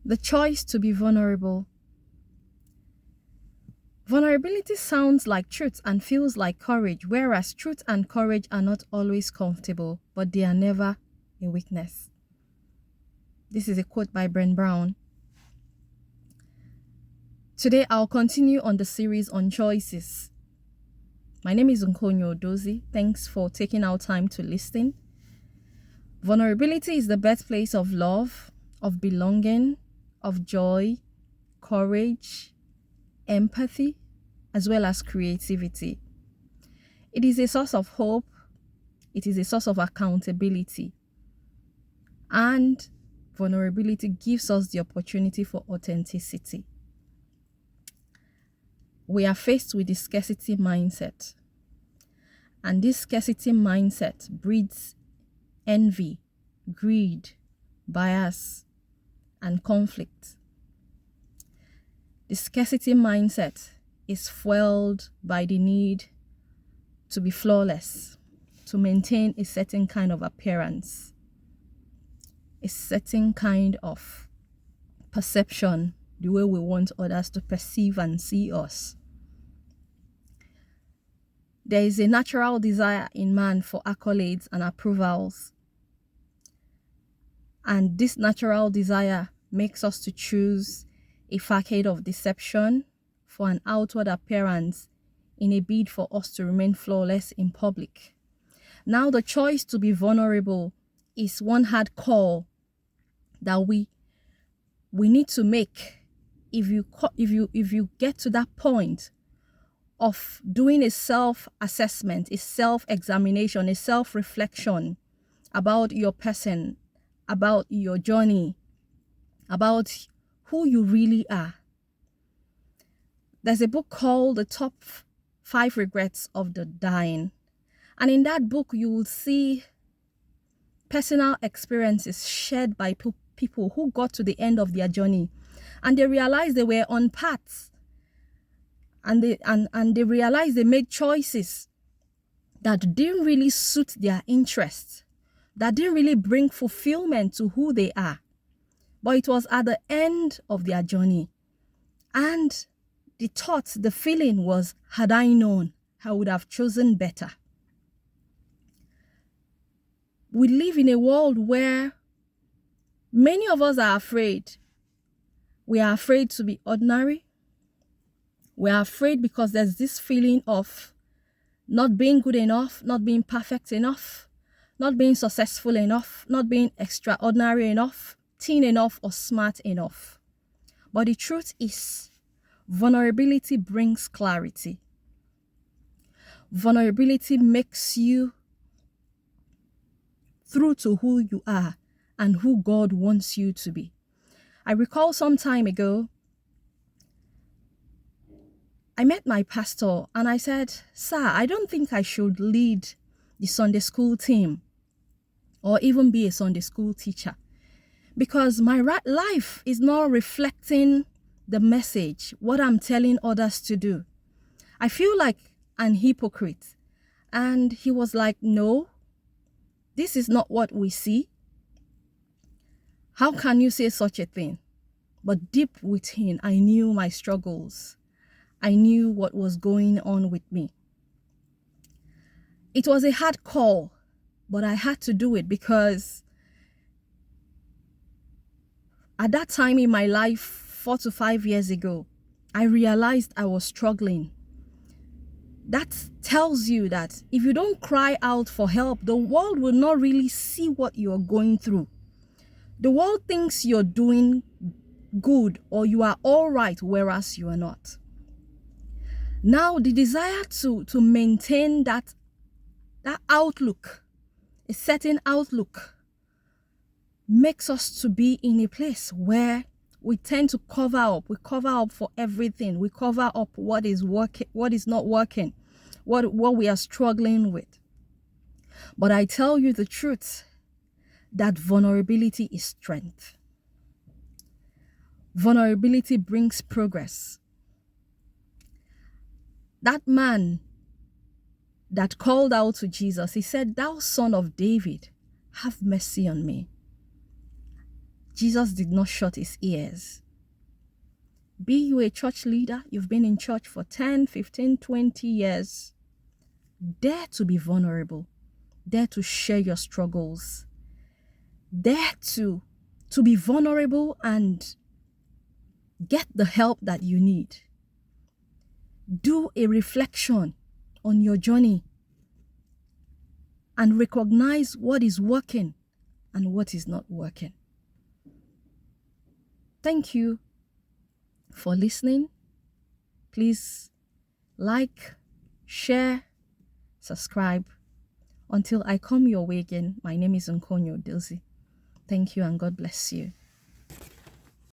The choice to be vulnerable. Vulnerability sounds like truth and feels like courage, whereas truth and courage are not always comfortable, but they are never a weakness. This is a quote by Brené Brown. Today, I'll continue on the series on choices. My name is Nkonyo Odozi. Thanks for taking our time to listen. Vulnerability is the birthplace of love, of belonging, of joy, courage, empathy, as well as creativity. It is a source of hope. It is a source of accountability. And vulnerability gives us the opportunity for authenticity. We are faced with the scarcity mindset. And this scarcity mindset breeds envy, greed, bias, and conflict. The scarcity mindset is fueled by the need to be flawless, to maintain a certain kind of appearance, a certain kind of perception, the way we want others to perceive and see us. There is a natural desire in man for accolades and approvals. And this natural desire makes us to choose a facade of deception for an outward appearance in a bid for us to remain flawless in public. Now the choice to be vulnerable is one hard call that we need to make. If you get to that point of doing a self-assessment, a self-examination, a self-reflection about your person, about your journey, about who you really are. There's a book called The Top 5 Regrets of the Dying. And in that book, you will see personal experiences shared by people who got to the end of their journey. And they realized they were on paths. And they realized they made choices that didn't really suit their interests, that didn't really bring fulfillment to who they are. But it was at the end of their journey. And the thought, the feeling was, had I known, I would have chosen better. We live in a world where many of us are afraid. We are afraid to be ordinary. We are afraid because there's this feeling of not being good enough, not being perfect enough, not being successful enough, not being extraordinary enough, teen enough, or smart enough. But the truth is, vulnerability brings clarity. Vulnerability makes you through to who you are and who God wants you to be. I recall some time ago, I met my pastor and I said, "Sir, I don't think I should lead the Sunday school team or even be a Sunday school teacher because my life is not reflecting the message, what I'm telling others to do. I feel like an hypocrite." And he was like, "No, this is not what we see. How can you say such a thing?" But deep within, I knew my struggles. I knew what was going on with me. It was a hard call, but I had to do it because at that time in my life, 4 to 5 years ago, I realized I was struggling. That tells you that if you don't cry out for help, the world will not really see what you're going through. The world thinks you're doing good or you are all right, whereas you are not. Now, the desire to maintain that outlook, a certain outlook, makes us to be in a place where we tend to cover up. We cover up for everything. We cover up what is working, what is not working, what we are struggling with. But I tell you the truth, that vulnerability is strength. Vulnerability brings progress. That man that called out to Jesus, he said, "Thou son of David, have mercy on me." Jesus did not shut his ears. Be you a church leader, you've been in church for 10, 15, 20 years. Dare to be vulnerable. Dare to share your struggles. Dare to be vulnerable and get the help that you need. Do a reflection on your journey and recognize what is working and what is not working. Thank you for listening. Please like, share, subscribe. Until I come your way again, my name is Nkonyo Dilzi. Thank you and God bless you.